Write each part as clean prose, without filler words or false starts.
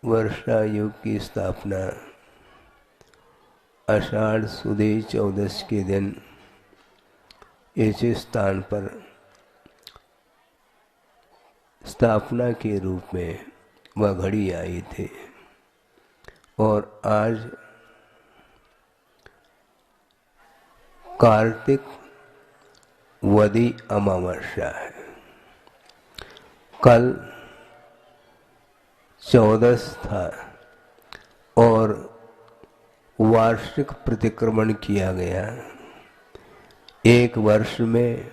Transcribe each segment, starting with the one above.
वर्षा युग की स्थापना आषाढ़ सुदी 14 के दिन इस स्थान पर स्थापना के रूप में वह घड़ी आई थी और आज कार्तिक वदी अमावस्या है। कल 14 था और वार्षिक प्रतिक्रमण किया गया। एक वर्ष में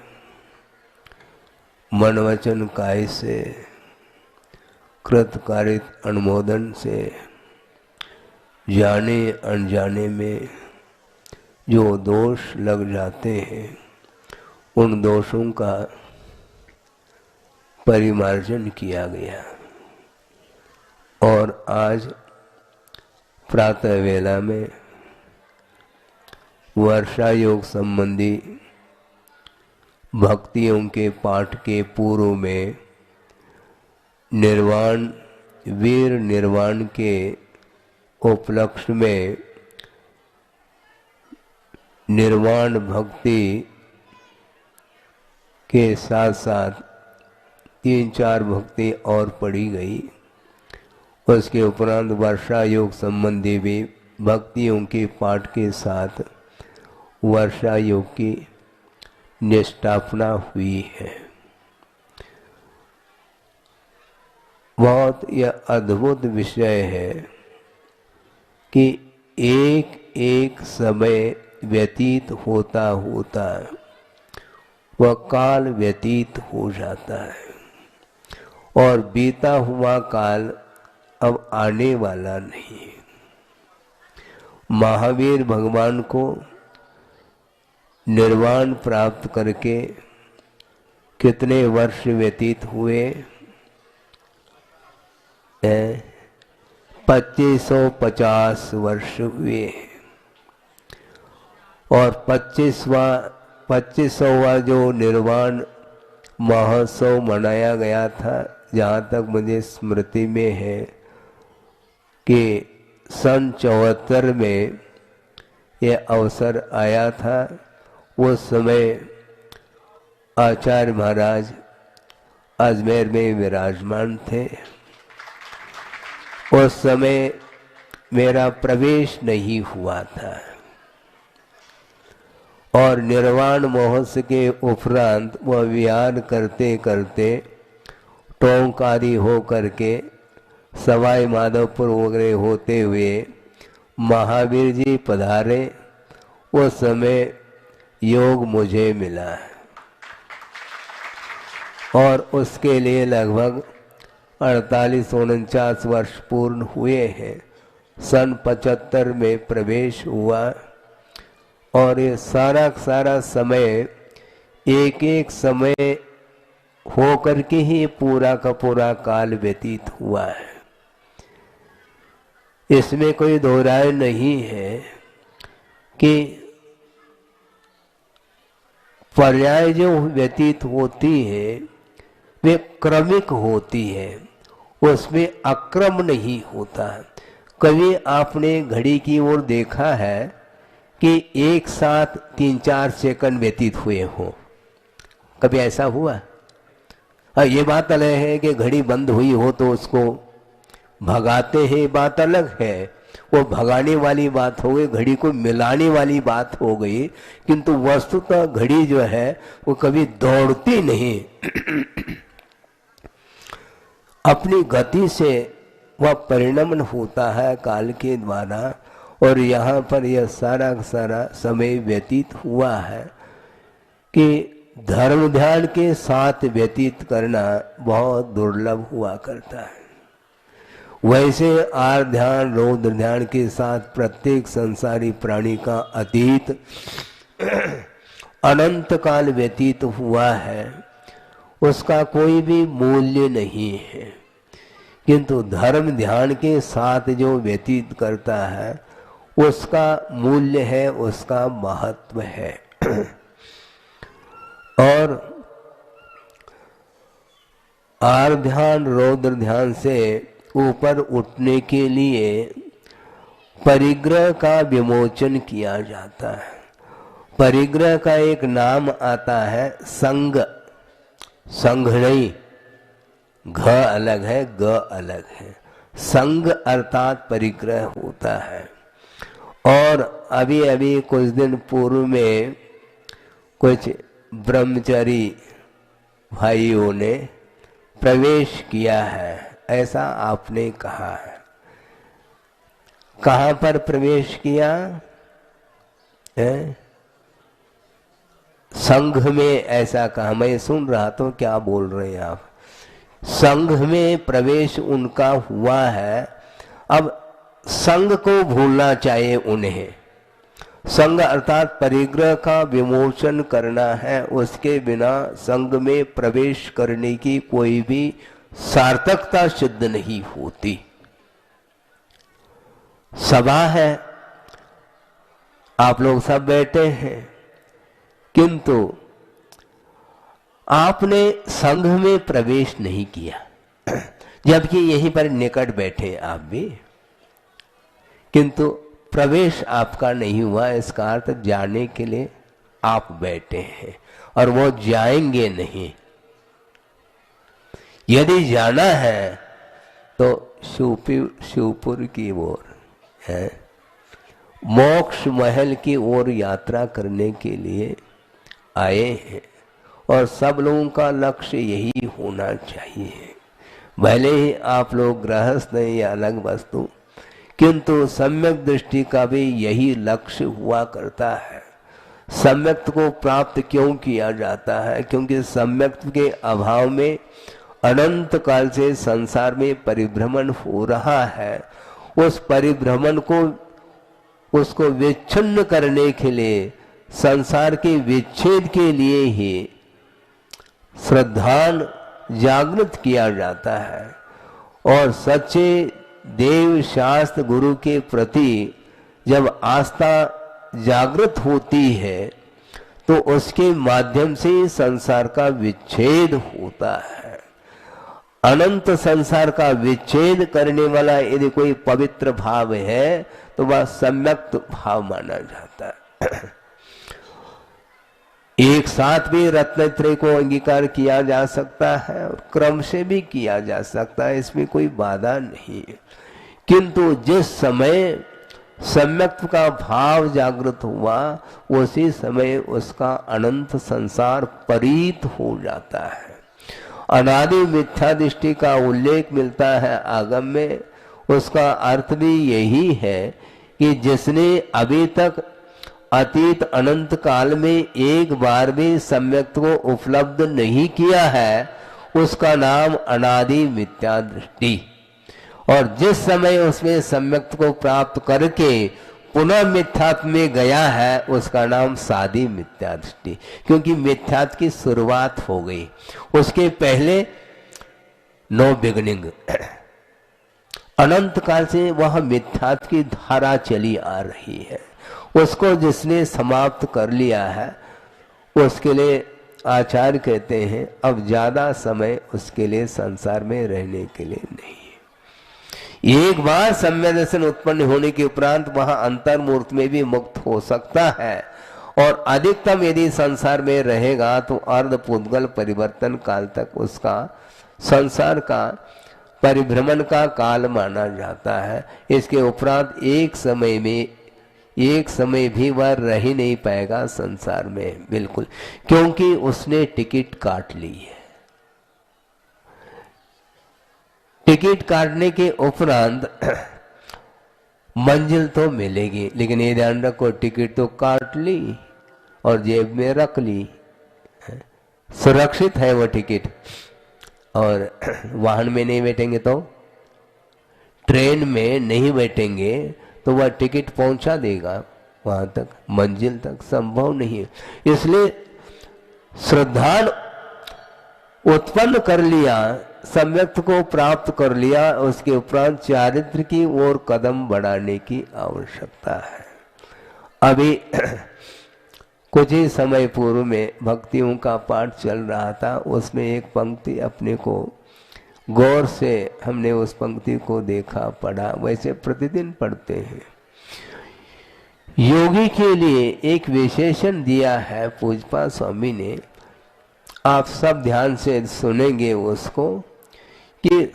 मनवचन काय से कृतकारित अनुमोदन से जाने अनजाने में जो दोष लग जाते हैं उन दोषों का परिमार्जन किया गया और आज प्रातः वेला में वर्षा योग संबंधी भक्तियों के पाठ के पूर्व में निर्वाण वीर निर्वाण के उपलक्ष्य में निर्वाण भक्ति के साथ साथ 3-4 भक्ति और पढ़ी गई। उसके उपरांत वर्षा योग संबंधी भी भक्तियों के पाठ के साथ वर्षा योग की निष्ठापना हुई है। बहुत यह अद्भुत विषय है कि एक एक समय व्यतीत होता होता वह काल व्यतीत हो जाता है और बीता हुआ काल अब आने वाला नहीं। महावीर भगवान को निर्वाण प्राप्त करके कितने वर्ष व्यतीत हुए? 2550 वर्ष हुए और 25वां जो निर्वाण महोत्सव मनाया गया था, जहाँ तक मुझे स्मृति में है कि सन 74 में यह अवसर आया था। उस समय आचार्य महाराज अजमेर में विराजमान थे। उस समय मेरा प्रवेश नहीं हुआ था और निर्वाण महोत्सव के उपरांत वह विहार करते करते टोंकारी हो करके सवाई माधोपुर वगैरह होते हुए महावीर जी पधारे। उस समय योग मुझे मिला और उसके लिए लगभग 48-49 वर्ष पूर्ण हुए हैं। सन 75 में प्रवेश हुआ और ये सारा समय एक एक समय हो करके ही पूरा का पूरा काल व्यतीत हुआ है। इसमें कोई दो राय नहीं है कि पर्याय जो व्यतीत होती है वे क्रमिक होती है, उसमें अक्रम नहीं होता। कभी आपने घड़ी की ओर देखा है कि एक साथ 3-4 सेकंड व्यतीत हुए हो? कभी ऐसा हुआ? ये बात अलग है कि घड़ी बंद हुई हो तो उसको भगाते हैं, बात अलग है। वो भगाने वाली बात हो गई, घड़ी को मिलाने वाली बात हो गई, किंतु वस्तुतः घड़ी जो है वो कभी दौड़ती नहीं। अपनी गति से वह परिणमन होता है काल के द्वारा और यहाँ पर यह सारा समय व्यतीत हुआ है कि धर्म ध्यान के साथ व्यतीत करना बहुत दुर्लभ हुआ करता है। वैसे आर ध्यान रौद्र ध्यान के साथ प्रत्येक संसारी प्राणी का अतीत अनंत काल व्यतीत हुआ है, उसका कोई भी मूल्य नहीं है। किंतु धर्म ध्यान के साथ जो व्यतीत करता है उसका मूल्य है, उसका महत्व है। और आर ध्यान रौद्र ध्यान से ऊपर उठने के लिए परिग्रह का विमोचन किया जाता है। परिग्रह का एक नाम आता है संग। संघ नहीं, घ अलग है, ग अलग है। संग अर्थात परिग्रह होता है। और अभी अभी कुछ दिन पूर्व में कुछ ब्रह्मचारी भाइयों ने प्रवेश किया है, ऐसा आपने कहा है। कहाँ पर प्रवेश किया है? संघ में, ऐसा कहा। मैं सुन रहा तो क्या बोल रहे हैं आप? संघ में प्रवेश उनका हुआ है। अब संघ को भूलना चाहिए उन्हें। संघ अर्थात परिग्रह का विमोचन करना है, उसके बिना संघ में प्रवेश करने की कोई भी सार्थकता सिद्ध नहीं होती। सभा है, आप लोग सब बैठे हैं, किंतु आपने संघ में प्रवेश नहीं किया, जबकि यहीं पर निकट बैठे आप भी, किंतु प्रवेश आपका नहीं हुआ। इसका अर्थ जाने के लिए आप बैठे हैं और वो जाएंगे नहीं। यदि जाना है तो शिवपुर की ओर है, मोक्ष महल की ओर यात्रा करने के लिए आए हैं और सब लोगों का लक्ष्य यही होना चाहिए। भले ही आप लोग गृहस्थ हैं या अलग वस्तु, किंतु सम्यक दृष्टि का भी यही लक्ष्य हुआ करता है। सम्यक्त को प्राप्त क्यों किया जाता है? क्योंकि सम्यक्त के अभाव में अनंत काल से संसार में परिभ्रमण हो रहा है। उस परिभ्रमण को, उसको विच्छिन्न करने के लिए, संसार के विच्छेद के लिए ही श्रद्धान जागृत किया जाता है। और सच्चे देव शास्त्र गुरु के प्रति जब आस्था जागृत होती है तो उसके माध्यम से संसार का विच्छेद होता है। अनंत संसार का विच्छेद करने वाला यदि कोई पवित्र भाव है तो वह सम्यक्त भाव माना जाता है। एक साथ भी रत्नत्रय को अंगीकार किया जा सकता है और क्रम से भी किया जा सकता है, इसमें कोई बाधा नहीं है। किंतु जिस समय सम्यक्त का भाव जागृत हुआ, उसी समय उसका अनंत संसार परीत हो जाता है। अनादि मिथ्या दृष्टि का उल्लेख मिलता है आगम में। उसका अर्थ भी यही है कि जिसने अभी तक अतीत अनंत काल में एक बार भी सम्यक्त को उपलब्ध नहीं किया है, उसका नाम अनादि मिथ्या दृष्टि। और जिस समय उसमें सम्यक्त को प्राप्त करके पुनः मिथ्यात्व में गया है, उसका नाम सादी मिथ्या दृष्टि। क्योंकि मिथ्यात्व की शुरुआत हो गई, उसके पहले नो बिगनिंग। अनंत काल से वह मिथ्यात्व की धारा चली आ रही है। उसको जिसने समाप्त कर लिया है, उसके लिए आचार्य कहते हैं अब ज्यादा समय उसके लिए संसार में रहने के लिए नहीं। एक बार सम्य दर्शन उत्पन्न होने के उपरांत वहां अंतर्मूर्त में भी मुक्त हो सकता है। और अधिकतम यदि संसार में रहेगा तो अर्ध पुद्गल परिवर्तन काल तक उसका संसार का परिभ्रमण का काल माना जाता है। इसके उपरांत एक समय भी वह रह ही नहीं पाएगा संसार में, बिल्कुल, क्योंकि उसने टिकट काट ली है। टिकट काटने के उपरांत मंजिल तो मिलेगी, लेकिन ये ध्यान रखो टिकट तो काट ली और जेब में रख ली, सुरक्षित है वो टिकट। और वाहन में नहीं बैठेंगे तो, ट्रेन में नहीं बैठेंगे तो वह टिकट पहुंचा देगा वहां तक, मंजिल तक संभव नहीं है। इसलिए श्रद्धा उत्पन्न कर लिया, सम्यक्त को प्राप्त कर लिया, उसके उपरांत चारित्र की ओर कदम बढ़ाने की आवश्यकता है। अभी कुछ ही समय पूर्व में भक्तियों का पाठ चल रहा था, उसमें एक पंक्ति अपने को गौर से हमने उस पंक्ति को देखा, पढ़ा, वैसे प्रतिदिन पढ़ते हैं। योगी के लिए एक विशेषण दिया है पूज्यपाद स्वामी ने, आप सब ध्यान से सुनेंगे उसको, कि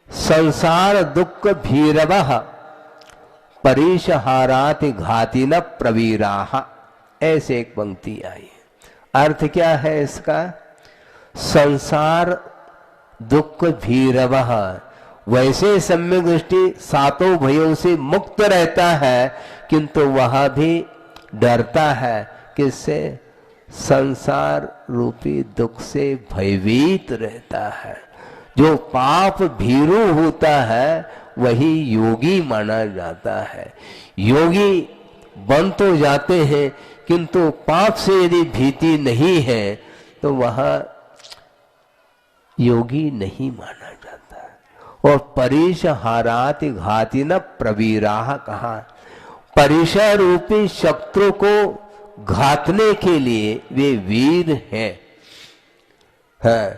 संसार दुख भीरवः परिशहारात घाति न प्रवीराः, ऐसे एक पंक्ति आई। अर्थ क्या है इसका? संसार दुख भीरवः, वैसे सम्यक दृष्टि सातों भयों से मुक्त रहता है, किंतु वह भी डरता है। किससे? संसार रूपी दुख से भयभीत रहता है। जो पाप भीरू होता है वही योगी माना जाता है। योगी बन तो जाते हैं, किंतु पाप से यदि भीति नहीं है तो वह योगी नहीं माना जाता है। और परिशहारात घाति न प्रवीराः कहा, परिशह रूपी शत्रु को घातने के लिए वे वीर हैं। हाँ,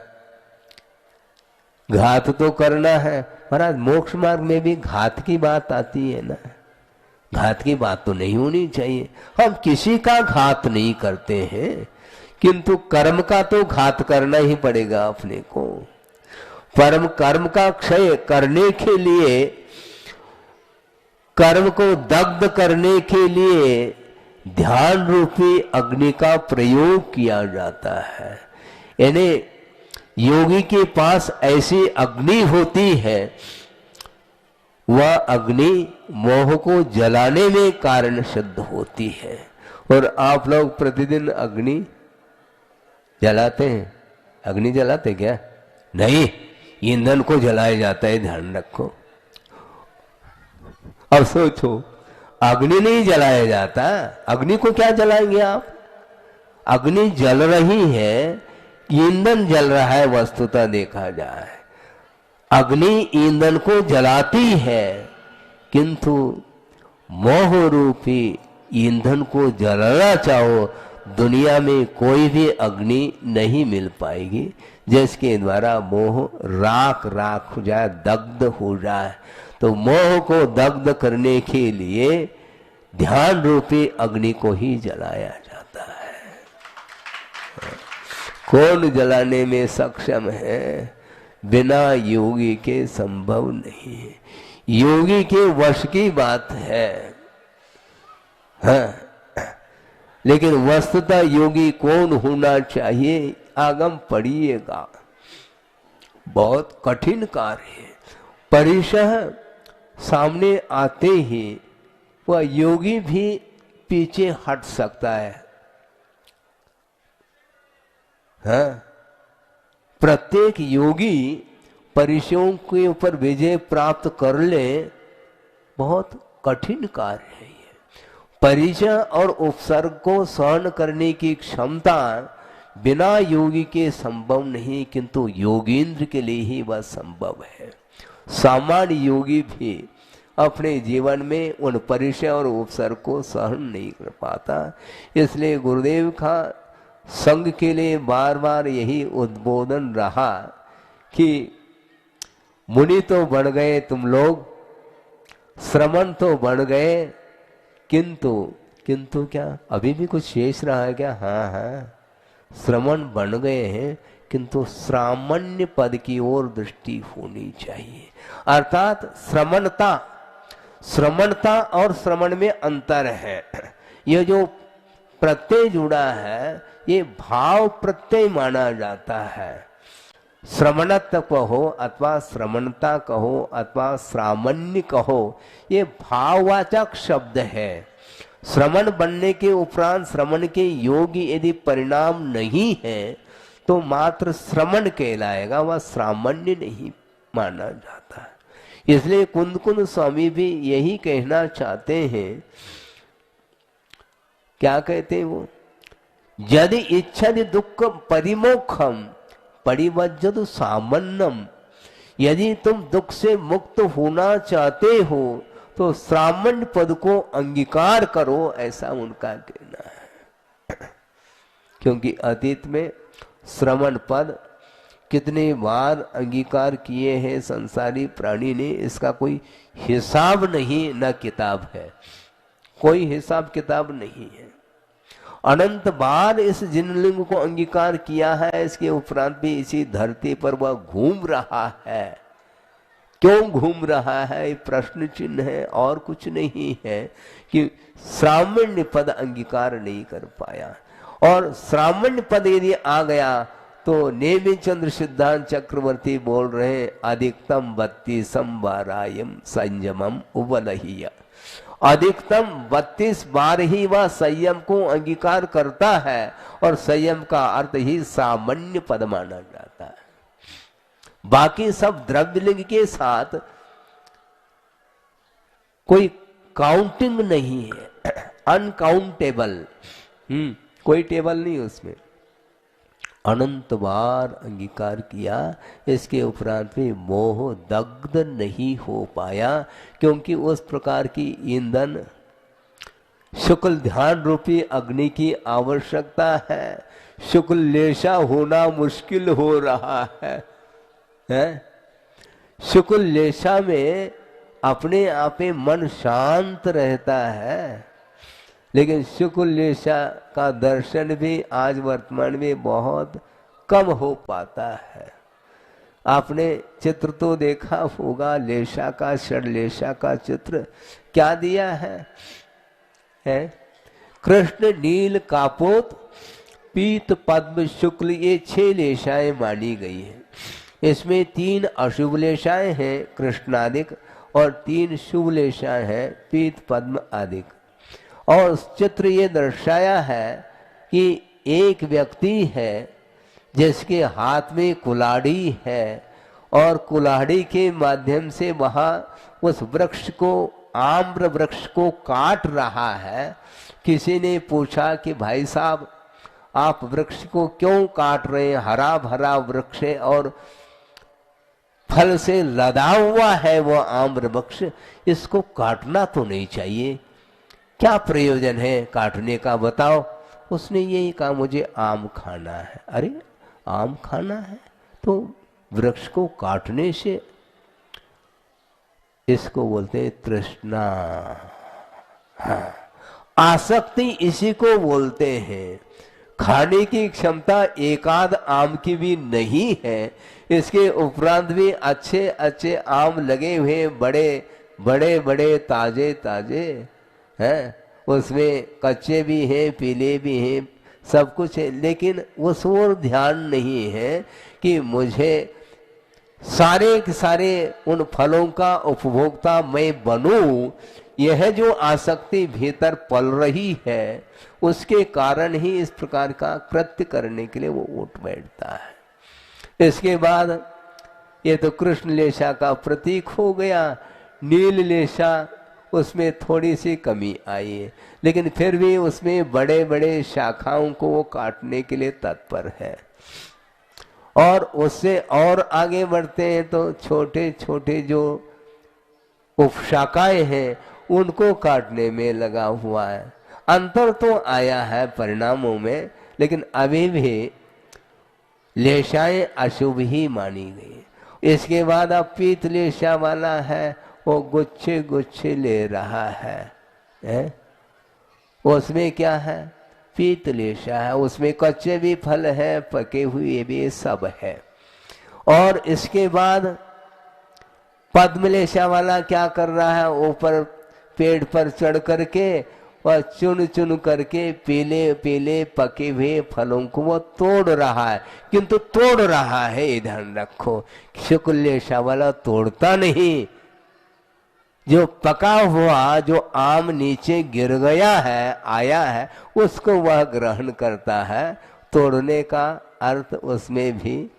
घात तो करना है महाराज। मोक्ष मार्ग में भी घात की बात आती है ना, घात की बात तो नहीं होनी चाहिए। हम किसी का घात नहीं करते हैं, किंतु कर्म का तो घात करना ही पड़ेगा अपने को। परम कर्म का क्षय करने के लिए, कर्म को दग्ध करने के लिए ध्यान रूपी अग्नि का प्रयोग किया जाता है। यानी योगी के पास ऐसी अग्नि होती है, वह अग्नि मोह को जलाने में कारण सिद्ध होती है। और आप लोग प्रतिदिन अग्नि जलाते हैं? अग्नि जलाते क्या? नहीं, ईंधन को जलाया जाता है, ध्यान रखो। अब सोचो, अग्नि नहीं जलाया जाता, अग्नि को क्या जलाएंगे आप? अग्नि जल रही है, ईंधन जल रहा है, वस्तुतः देखा जाए अग्नि ईंधन को जलाती है, किंतु मोह रूपी ईंधन को जलाना चाहो, दुनिया में कोई भी अग्नि नहीं मिल पाएगी जिसके द्वारा मोह राख राख हो जाए, दग्ध हो जाए। तो मोह को दग्ध करने के लिए ध्यान रूपी अग्नि को ही जलाया जाता है। कौन जलाने में सक्षम है? बिना योगी के संभव नहीं है। योगी के वश की बात है। हाँ, लेकिन वस्तुतः योगी कौन होना चाहिए? आगम पढ़िएगा, बहुत कठिन कार्य है। परिशह सामने आते ही वह योगी भी पीछे हट सकता है। हाँ, प्रत्येक योगी परिचयों के ऊपर विजय प्राप्त कर ले, बहुत कठिन कार्य है ये। परिचय और उपसर्ग को सहन करने की क्षमता बिना योगी के संभव नहीं, किंतु योगींद्र के लिए ही वह संभव है। सामान्य योगी भी अपने जीवन में उन परिचय और उपसर्ग को सहन नहीं कर पाता। इसलिए गुरुदेव का संघ के लिए बार बार यही उद्बोधन रहा कि मुनि तो बन गए तुम लोग, श्रमण तो बन गए, किंतु क्या अभी भी कुछ शेष रहा है क्या? हाँ हाँ, श्रमण बन गए हैं, किंतु श्रामण्य पद की ओर दृष्टि होनी चाहिए। अर्थात श्रमणता और श्रमण में अंतर है। यह जो प्रत्यय जुड़ा है ये भाव प्रत्यय माना जाता है। श्रमणत्व कहो अथवा श्रमणता कहो अथवा श्रामण्य कहो, ये भाववाचक शब्द है। श्रमण बनने के उपरांत श्रमण के योग्य यदि परिणाम नहीं है तो मात्र श्रमण कहलाएगा, वह श्रामण्य नहीं माना जाता। इसलिए कुंद स्वामी भी यही कहना चाहते हैं। क्या कहते हैं वो? यदि इच्छति दुख परिमोक्षम परिवज्जतु सामन्नम, यदि तुम दुख से मुक्त होना चाहते हो तो श्रामण्य पद को अंगीकार करो, ऐसा उनका कहना है। क्योंकि अतीत में श्रमण पद कितने बार अंगीकार किए हैं संसारी प्राणी ने, इसका कोई हिसाब नहीं, न किताब है, कोई हिसाब किताब नहीं है। अनंत बार इस जिनलिंग को अंगीकार किया है, इसके उपरांत भी इसी धरती पर वह घूम रहा है। क्यों घूम रहा है, ये प्रश्न चिन्ह है, और कुछ नहीं है कि सामान्य पद अंगीकार नहीं कर पाया। और सामान्य पद यदि आ गया तो नेमिचंद्र सिद्धांत चक्रवर्ती बोल रहे हैं, अधिकतम 32 बारायम संयमम उबलहिया। अधिकतम 32 बार ही वह संयम को अंगीकार करता है, और संयम का अर्थ ही सामान्य पद माना जाता है। बाकी सब द्रव्यलिंग के साथ कोई काउंटिंग नहीं है, अनकाउंटेबल, कोई टेबल नहीं उसमें। अनंत बार अंगीकार किया, इसके उपरांत भी मोह दग्ध नहीं हो पाया, क्योंकि उस प्रकार की ईंधन शुक्ल ध्यान रूपी अग्नि की आवश्यकता है। शुक्ल लेशा होना मुश्किल हो रहा है? शुक्ल लेशा में अपने आप में मन शांत रहता है, लेकिन शुक्ल लेशा का दर्शन भी आज वर्तमान में बहुत कम हो पाता है। आपने चित्र तो देखा होगा लेशा का, षडलेशा का चित्र क्या दिया है? कृष्ण, नील, कापोत, पीत, पद्म, शुक्ल, ये 6 लेशाएं मानी गई हैं। इसमें 3 अशुभ लेशाएं हैं कृष्णादिक, और 3 शुभ लेशाएं हैं पीत, पद्म आदिक। और चित्र ये दर्शाया है कि एक व्यक्ति है जिसके हाथ में कुल्हाड़ी है, और कुल्हाड़ी के माध्यम से वहां उस वृक्ष को, आम्र वृक्ष को काट रहा है। किसी ने पूछा कि भाई साहब, आप वृक्ष को क्यों काट रहे हैं? हरा भरा वृक्ष है और फल से लदा हुआ है वो आम्र वृक्ष, इसको काटना तो नहीं चाहिए, क्या प्रयोजन है काटने का, बताओ। उसने यही कहा, मुझे आम खाना है। अरे आम खाना है तो वृक्ष को काटने से, इसको बोलते हैं तृष्णा। हाँ, आसक्ति इसी को बोलते हैं। खाने की क्षमता एकाध आम की भी नहीं है, इसके उपरांत भी अच्छे अच्छे आम लगे हुए, बड़े बड़े बड़े ताजे ताजे हैं, उसमें कच्चे भी हैं, पीले भी हैं, सब कुछ है, लेकिन उस ओर ध्यान नहीं है कि मुझे सारे के सारे उन फलों का उपभोक्ता मैं बनूं। यह जो आसक्ति भीतर पल रही है, उसके कारण ही इस प्रकार का कृत्य करने के लिए वो उठ बैठता है। इसके बाद ये तो कृष्ण लेशा का प्रतीक हो गया। नील लेशा, उसमें थोड़ी सी कमी आई है, लेकिन फिर भी उसमें बड़े बड़े शाखाओं को वो काटने के लिए तत्पर है। और उससे और आगे बढ़ते हैं तो छोटे छोटे जो उपशाखाएं हैं उनको काटने में लगा हुआ है। अंतर तो आया है परिणामों में, लेकिन अभी भी लेशाएं अशुभ ही मानी गई। इसके बाद अब पीत लेशा वाला है, वो गुच्छे गुच्छे ले रहा है? उसमें क्या है? पीत लेशा है, उसमें कच्चे भी फल है, पके हुए भी सब है। और इसके बाद पद्मलेशा वाला क्या कर रहा है? ऊपर पेड़ पर चढ़ करके और चुन चुन करके पीले पीले पके हुए फलों को वो तोड़ रहा है, किंतु तोड़ रहा है, ये ध्यान रखो। शुक्ल लेशा वाला तोड़ता नहीं, जो पका हुआ जो आम नीचे गिर गया है, आया है, उसको वह ग्रहण करता है। तोड़ने का अर्थ उसमें भी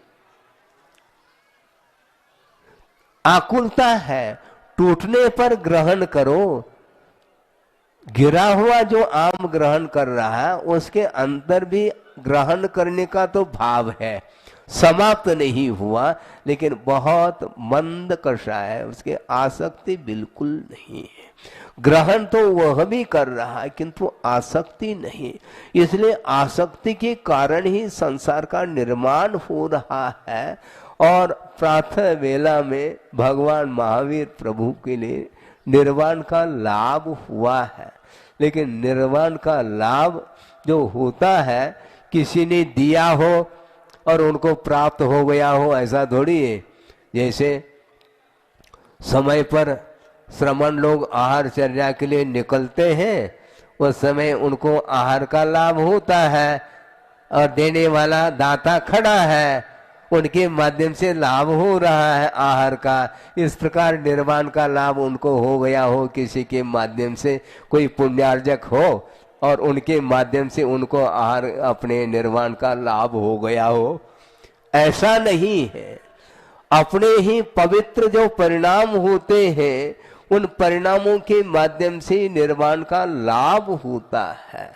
आकुलता है, टूटने पर ग्रहण करो। गिरा हुआ जो आम ग्रहण कर रहा है, उसके अंदर भी ग्रहण करने का तो भाव है। समाप्त नहीं हुआ, लेकिन बहुत मंद कषा है, उसके आसक्ति बिल्कुल नहीं है। ग्रहण तो वह भी कर रहा है किंतु आसक्ति नहीं, इसलिए आसक्ति के कारण ही संसार का निर्माण हो रहा है। और प्रातः वेला में भगवान महावीर प्रभु के लिए निर्वाण का लाभ हुआ है, लेकिन निर्वाण का लाभ जो होता है किसी ने दिया हो और उनको प्राप्त हो गया हो, ऐसा थोड़ी है। जैसे समय पर श्रमण लोग आहार चर्या के लिए निकलते हैं, उस समय उनको आहार का लाभ होता है और देने वाला दाता खड़ा है, उनके माध्यम से लाभ हो रहा है आहार का। इस प्रकार निर्वाण का लाभ उनको हो गया हो, किसी के माध्यम से कोई पुण्यार्जक हो और उनके माध्यम से उनको आहार अपने निर्वाण का लाभ हो गया हो, ऐसा नहीं है। अपने ही पवित्र जो परिणाम होते हैं उन परिणामों के माध्यम से निर्वाण का लाभ होता है।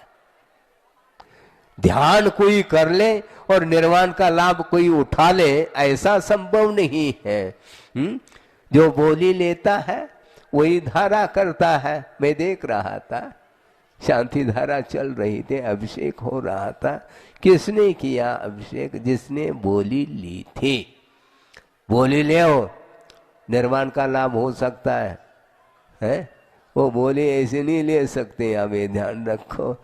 ध्यान कोई कर ले और निर्वाण का लाभ कोई उठा ले, ऐसा संभव नहीं है। जो बोली लेता है वही धारा करता है। मैं देख रहा था, शांति धारा चल रही थी, अभिषेक हो रहा था। किसने किया अभिषेक? जिसने बोली ली थी। बोली ले निर्वाण का लाभ हो सकता है? वो बोली ऐसे नहीं ले सकते, आप ये ध्यान रखो।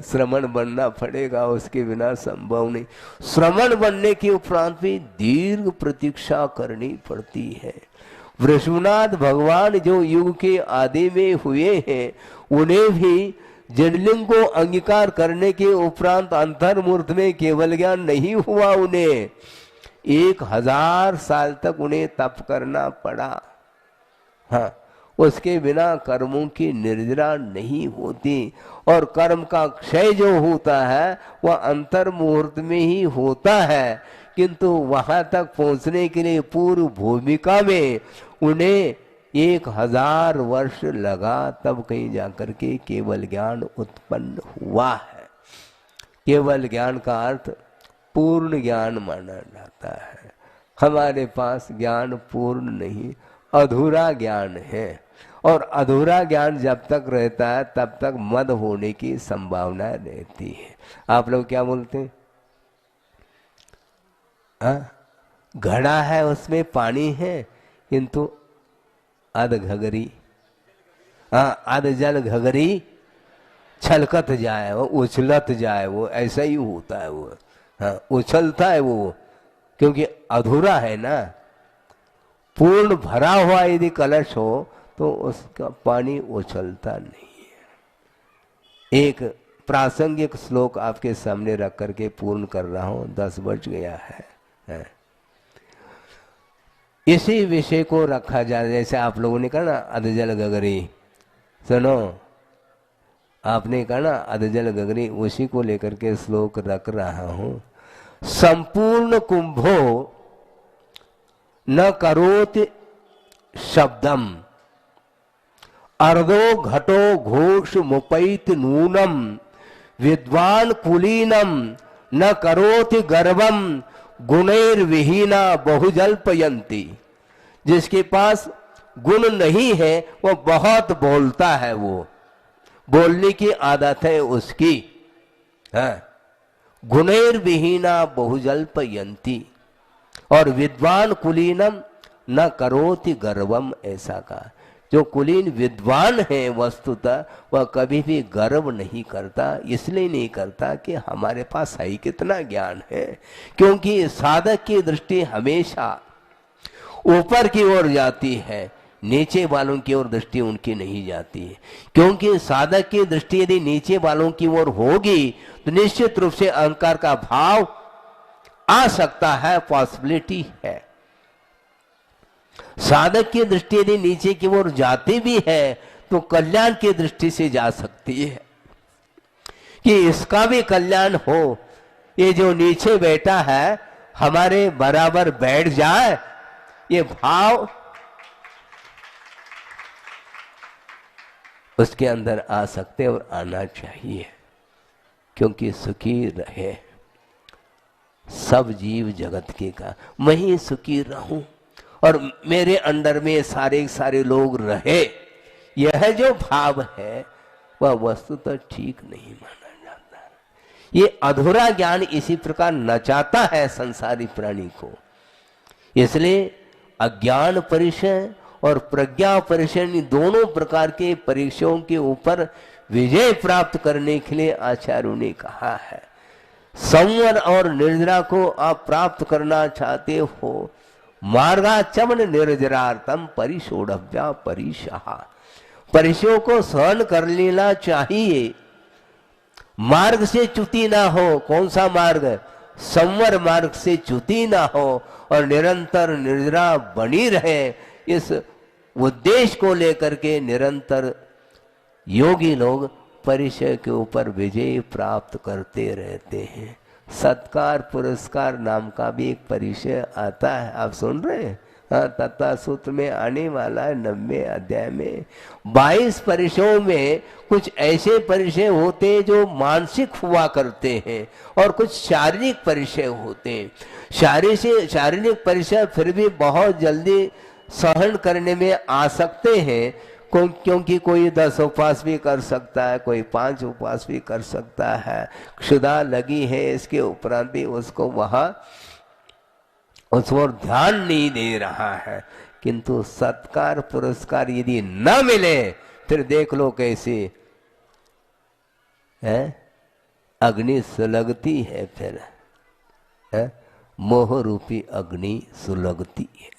श्रमण बनना पड़ेगा, उसके बिना संभव नहीं। श्रमण बनने के उपरांत भी दीर्घ प्रतीक्षा करनी पड़ती है। वृषभनाथ भगवान जो युग के आदि में हुए हैं, उन्हें भी जडलिंग को अंगीकार करने के उपरांत अंतर्मूर्त में केवल ज्ञान नहीं हुआ। उन्हें 1000 साल तक उन्हें तप करना पड़ा। हाँ, उसके बिना कर्मों की निर्जरा नहीं होती। और कर्म का क्षय जो होता है वह अंतर मुहूर्त में ही होता है, किंतु वहां तक पहुंचने के लिए पूर्व भूमिका में उन्हें 1000 वर्ष लगा, तब कहीं जाकर के केवल ज्ञान उत्पन्न हुआ है। केवल ज्ञान का अर्थ पूर्ण ज्ञान माना जाता है। हमारे पास ज्ञान पूर्ण नहीं, अधूरा ज्ञान है। और अधूरा ज्ञान जब तक रहता है तब तक मद होने की संभावना रहती है। आप लोग क्या बोलते हैं? घड़ा है, उसमें पानी है, किंतु अध घगरी, अध जल घगरी छलकत जाए, वो उछलत जाए, वो ऐसा ही होता है। वो उछलता है वो, क्योंकि अधूरा है ना। पूर्ण भरा हुआ यदि कलश हो तो उसका पानी उछलता नहीं है। एक प्रासंगिक श्लोक आपके सामने रख करके पूर्ण कर रहा हूं, 10 बज गया है। इसी विषय को रखा जाए, जैसे आप लोगों ने कहा ना अधजल गगरी, सुनो, आपने कहा ना अधजल गगरी, उसी को लेकर के श्लोक रख रहा हूं। संपूर्ण कुंभो न करोति शब्दम, अर्धो घटो घोष मुपैत नूनम, विद्वान कुलीनम न करोति गर्वम, गुणैर्विहीना बहुजल्पयंती। जिसके पास गुण नहीं है वो बहुत बोलता है, वो बोलने की आदत है उसकी। गुणैर्विहीना बहुजल्पयंती। और विद्वान कुलीनम न करोति गर्वम, ऐसा कहा। जो कुलीन विद्वान है वस्तुतः वह कभी भी गर्व नहीं करता। इसलिए नहीं करता कि हमारे पास है कितना ज्ञान है, क्योंकि साधक की दृष्टि हमेशा ऊपर की ओर जाती है, नीचे वालों की ओर दृष्टि उनकी नहीं जाती है। क्योंकि साधक की दृष्टि यदि नीचे वालों की ओर होगी तो निश्चित रूप से अहंकार का भाव आ सकता है, पॉसिबिलिटी है। साधक की दृष्टि यदि नीचे की ओर जाती भी है तो कल्याण की दृष्टि से जा सकती है कि इसका भी कल्याण हो। ये जो नीचे बैठा है हमारे बराबर बैठ जाए, ये भाव उसके अंदर आ सकते और आना चाहिए, क्योंकि सुखी रहे। सब जीव जगत के का मैं ही सुखी रहूं और मेरे अंडर में सारे सारे लोग रहे, यह जो भाव है वह वस्तु तो ठीक नहीं माना जाता। ये अधूरा ज्ञान इसी प्रकार नचाता है संसारी प्राणी को। इसलिए अज्ञान परिचय और प्रज्ञा परिचय दोनों प्रकार के परीक्षाओं के ऊपर विजय प्राप्त करने के लिए आचार्यों ने कहा है, संवर और निर्जरा को आप प्राप्त करना चाहते हो, मार्गाचमन निर्जरार्थम परिशोढ़व्या परिशहा, परिचयों को सहन कर लेना चाहिए, मार्ग से च्युति ना हो। कौन सा मार्ग? संवर मार्ग से च्युति ना हो और निरंतर निर्जरा बनी रहे, इस उद्देश्य को लेकर के निरंतर योगी लोग परिचय के ऊपर विजय प्राप्त करते रहते हैं। सत्कार पुरस्कार नाम का भी एक परिचय आता है, आप सुन रहे हैं? हाँ, तत्व सूत्र में आने वाला है 90 अध्याय में। 22 परिचयों में कुछ ऐसे परिचय होते हैं जो मानसिक हुआ करते हैं और कुछ शारीरिक परिचय होते हैं। शारीरिक परिचय फिर भी बहुत जल्दी सहन करने में आ सकते हैं, क्योंकि कोई 10 उपवास भी कर सकता है, कोई 5 उपवास भी कर सकता है, क्षुधा लगी है इसके उपरांत भी उसको वहां उस ओर ध्यान नहीं दे रहा है। किंतु सत्कार पुरस्कार यदि न मिले फिर देख लो कैसे है अग्नि सुलगती है, फिर है मोह रूपी अग्नि सुलगती है।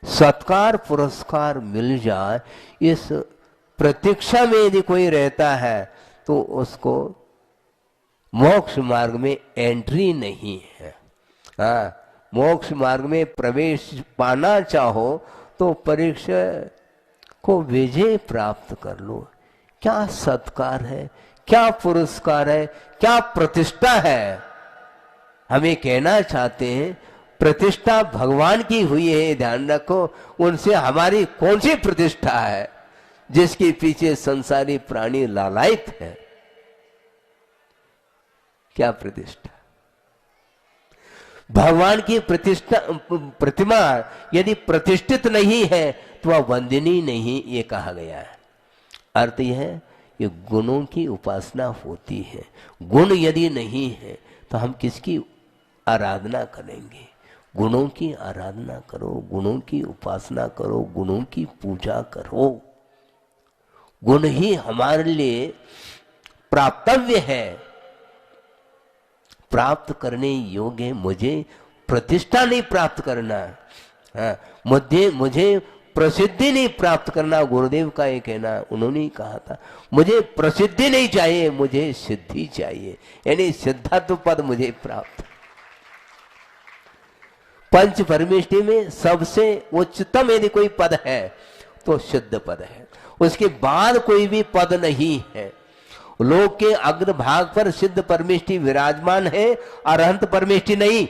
सत्कार पुरस्कार मिल जाए इस प्रतीक्षा में यदि कोई रहता है तो उसको मोक्ष मार्ग में एंट्री नहीं है। हाँ, मोक्ष मार्ग में प्रवेश पाना चाहो तो परीक्षा को विजय प्राप्त कर लो। क्या सत्कार है, क्या पुरस्कार है, क्या प्रतिष्ठा है? हमें कहना चाहते हैं प्रतिष्ठा भगवान की हुई है, ध्यान रखो। उनसे हमारी कौन सी प्रतिष्ठा है जिसके पीछे संसारी प्राणी लालायित है? क्या प्रतिष्ठा? भगवान की प्रतिमा यदि प्रतिष्ठित नहीं है तो वह वंदनीय नहीं, ये कहा गया है। अर्थ यह है कि गुणों की उपासना होती है। गुण यदि नहीं है तो हम किसकी आराधना करेंगे? गुणों की आराधना करो, गुणों की उपासना करो, गुणों की पूजा करो। गुण ही हमारे लिए प्राप्तव्य है, प्राप्त करने योग्य। मुझे प्रतिष्ठा नहीं प्राप्त करना है, मुझे प्रसिद्धि नहीं प्राप्त करना। गुरुदेव का ये कहना, उन्होंने कहा था मुझे प्रसिद्धि नहीं चाहिए, मुझे सिद्धि चाहिए, यानी सिद्धत्व पद मुझे प्राप्त। पंच परमेष्टि में सबसे उच्चतम यदि कोई पद है तो सिद्ध पद है, उसके बाद कोई भी पद नहीं है। लोक के अग्र भाग पर सिद्ध परमेष्टि विराजमान है, अरहंत परमेष्टि नहीं।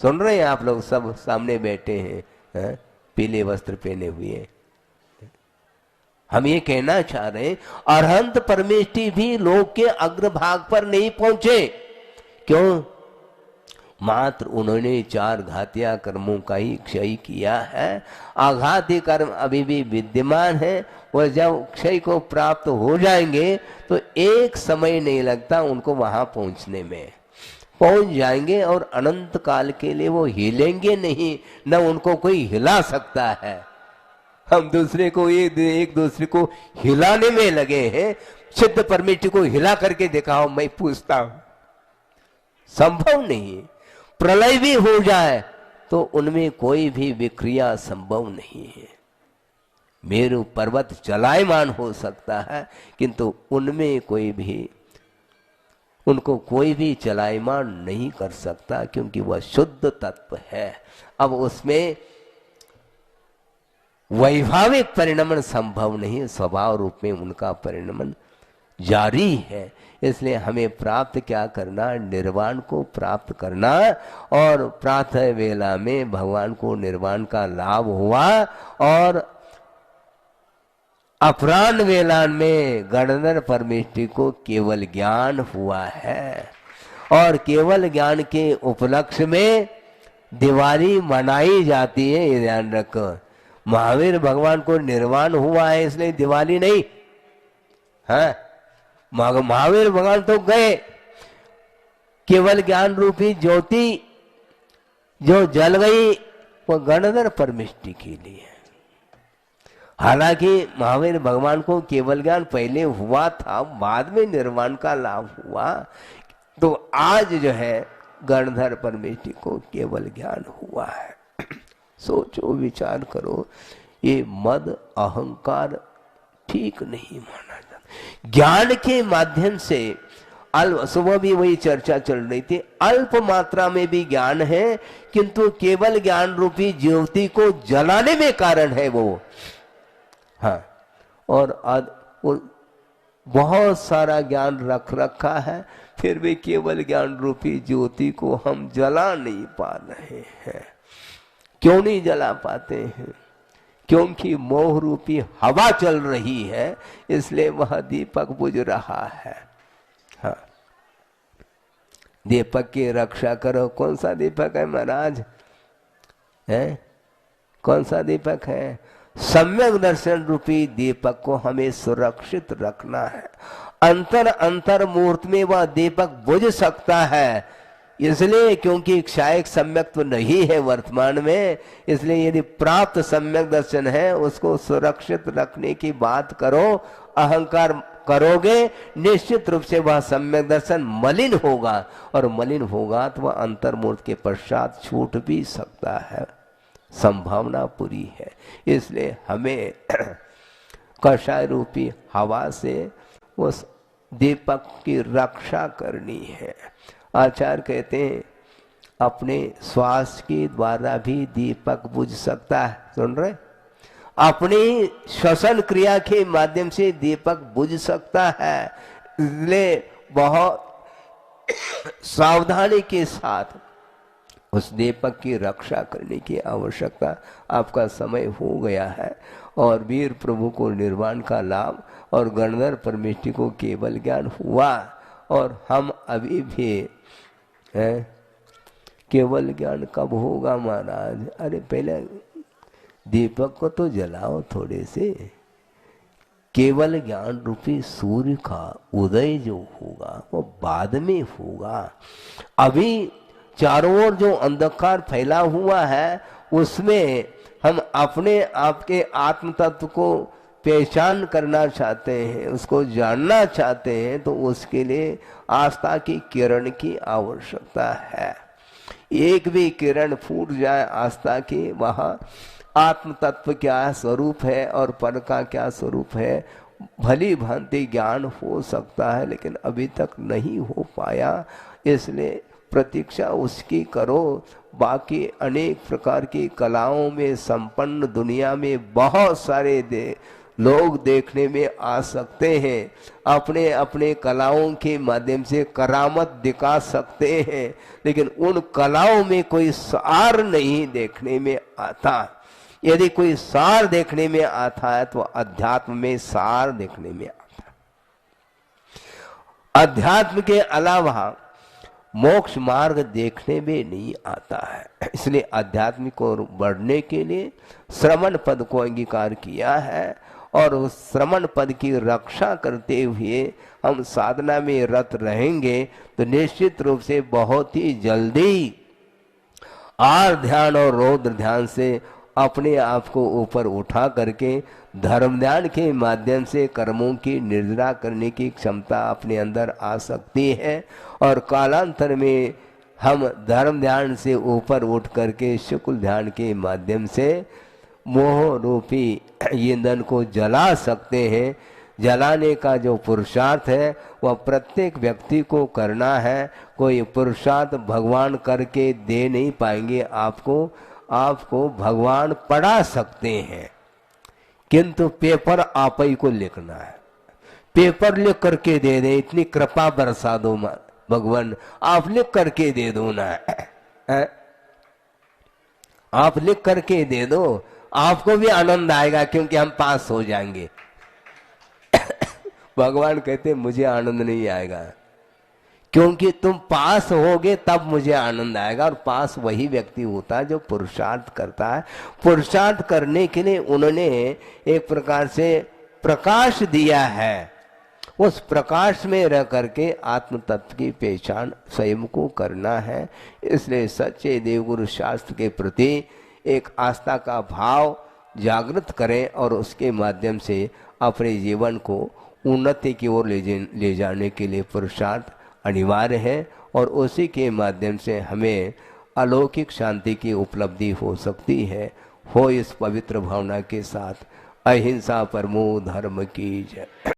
सुन रहे हैं आप लोग? सब सामने बैठे हैं, पीले वस्त्र पहने हुए। हम ये कहना चाह रहे हैं अरहंत परमेष्टि भी लोक के अग्र भाग पर नहीं पहुंचे। क्यों? मात्र उन्होंने 4 घातिया कर्मों का ही क्षय किया है। आघाती कर्म अभी भी विद्यमान है और जब क्षय को प्राप्त हो जाएंगे तो एक समय नहीं लगता उनको वहां पहुंचने में। पहुंच जाएंगे और अनंत काल के लिए वो हिलेंगे नहीं, न उनको कोई हिला सकता है। हम दूसरे को एक दूसरे को हिलाने में लगे हैं। सिद्ध परमेष्टि को हिला करके दिखाओ, मैं पूछता हूं, संभव नहीं। प्रलय भी हो जाए तो उनमें कोई भी विक्रिया संभव नहीं है। मेरु पर्वत चलायमान हो सकता है किंतु उनमें उनको कोई भी चलायमान नहीं कर सकता, क्योंकि वह शुद्ध तत्व है। अब उसमें वैभाविक परिणमन संभव नहीं, स्वभाव रूप में उनका परिणमन जारी है। इसलिए हमें प्राप्त क्या करना? निर्वाण को प्राप्त करना। और प्रातः वेला में भगवान को निर्वाण का लाभ हुआ और अपराह्न वेला में गणधर परमेष्टि को केवल ज्ञान हुआ है। और केवल ज्ञान के उपलक्ष्य में दिवाली मनाई जाती है, ये ध्यान रखो। महावीर भगवान को निर्वाण हुआ है इसलिए दिवाली नहीं है। महावीर भगवान तो गए, केवल ज्ञान रूपी ज्योति जो जल गई वो गणधर परमिष्टि के लिए। हालांकि महावीर भगवान को केवल ज्ञान पहले हुआ था, बाद में निर्वाण का लाभ हुआ, तो आज जो है गणधर परमेष्टि को केवल ज्ञान हुआ है। सोचो विचार करो, ये मद अहंकार ठीक नहीं माना जाता। ज्ञान के माध्यम से अल्प, सुबह भी वही चर्चा चल रही थी, अल्प मात्रा में भी ज्ञान है, किंतु केवल ज्ञान रूपी ज्योति को जलाने में कारण है वो। हाँ, और वो बहुत सारा ज्ञान रख रखा है, फिर भी केवल ज्ञान रूपी ज्योति को हम जला नहीं पा रहे हैं। क्यों नहीं जला पाते हैं? क्योंकि मोह रूपी हवा चल रही है, इसलिए वह दीपक बुझ रहा है। हाँ, दीपक की रक्षा करो। कौन सा दीपक है महाराज? है कौन सा दीपक है? सम्यक दर्शन रूपी दीपक को हमें सुरक्षित रखना है। अंतर मुहूर्त में वह दीपक बुझ सकता है, इसलिए क्योंकि क्षायक सम्यक तो नहीं है वर्तमान में, इसलिए यदि प्राप्त सम्यक दर्शन है उसको सुरक्षित रखने की बात करो। अहंकार करोगे निश्चित रूप से वह सम्यक दर्शन मलिन होगा, और मलिन होगा तो वह अंतर मुहूर्त के पश्चात छूट भी सकता है, संभावना पूरी है। इसलिए हमें कषाय रूपी हवा से उस दीपक की रक्षा करनी है। आचार्य कहते हैं अपने श्वास के द्वारा भी दीपक बुझ सकता है। सुन रहे? अपनी श्वसन क्रिया के माध्यम से दीपक बुझ सकता है, इसलिए बहुत सावधानी के साथ उस दीपक की रक्षा करने की आवश्यकता। आपका समय हो गया है, और वीर प्रभु को निर्वाण का लाभ और गणधर परमेष्टि को केवल ज्ञान हुआ, और हम अभी भी केवल ज्ञान कब होगा महाराज? अरे पहले दीपक को तो जलाओ थोड़े से। केवल ज्ञान रूपी सूर्य का उदय जो होगा वो बाद में होगा। अभी चारों ओर जो अंधकार फैला हुआ है उसमें हम अपने आप के आत्म तत्व को पहचान करना चाहते हैं, उसको जानना चाहते हैं, तो उसके लिए आस्था की किरण की आवश्यकता है। एक भी किरण फूट जाए आस्था की, वहाँ आत्म तत्व क्या स्वरूप है और पर का क्या स्वरूप है भली भांति ज्ञान हो सकता है, लेकिन अभी तक नहीं हो पाया। इसलिए प्रतीक्षा उसकी करो। बाकी अनेक प्रकार की कलाओं में संपन्न दुनिया में बहुत सारे लोग देखने में आ सकते हैं, अपने अपने कलाओं के माध्यम से करामत दिखा सकते हैं, लेकिन उन कलाओं में कोई सार नहीं देखने में आता। यदि कोई सार देखने में आता है तो अध्यात्म में सार देखने में आता है। अध्यात्म के अलावा मोक्ष मार्ग देखने में नहीं आता है। इसलिए आध्यात्मिक को बढ़ने के लिए श्रवण पद को अंगीकार किया है, और उस श्रवण पद की रक्षा करते हुए हम साधना में रत रहेंगे तो निश्चित रूप से बहुत ही जल्दी आर ध्यान और रौद्र ध्यान से अपने आप को ऊपर उठा करके धर्म ध्यान के माध्यम से कर्मों की निर्जरा करने की क्षमता अपने अंदर आ सकती है, और कालांतर में हम धर्म ध्यान से ऊपर उठ करके शुक्ल ध्यान के माध्यम से मोह रूपी ईंधन को जला सकते हैं। जलाने का जो पुरुषार्थ है वह प्रत्येक व्यक्ति को करना है। कोई पुरुषार्थ भगवान करके दे नहीं पाएंगे आपको, आपको भगवान पढ़ा सकते हैं, किंतु पेपर आप ही को लिखना है। पेपर लिख करके दे दे, इतनी कृपा बरसा दो भगवान, आप लिख करके दे दो ना, आप लिख करके दे दो, आपको भी आनंद आएगा क्योंकि हम पास हो जाएंगे। भगवान कहते मुझे आनंद नहीं आएगा क्योंकि तुम पास होगे तब मुझे आनंद आएगा। और पास वही व्यक्ति होता है जो पुरुषार्थ करता है। पुरुषार्थ करने के लिए उन्होंने एक प्रकार से प्रकाश दिया है, उस प्रकाश में रह करके आत्म तत्व की पहचान स्वयं को करना है। इसलिए सच्चे देवगुरु शास्त्र के प्रति एक आस्था का भाव जागृत करें और उसके माध्यम से अपने जीवन को उन्नति की ओर ले जाने के लिए पुरुषार्थ अनिवार्य है। और उसी के माध्यम से हमें अलौकिक शांति की उपलब्धि हो सकती है। हो इस पवित्र भावना के साथ। अहिंसा परमो धर्म की जय।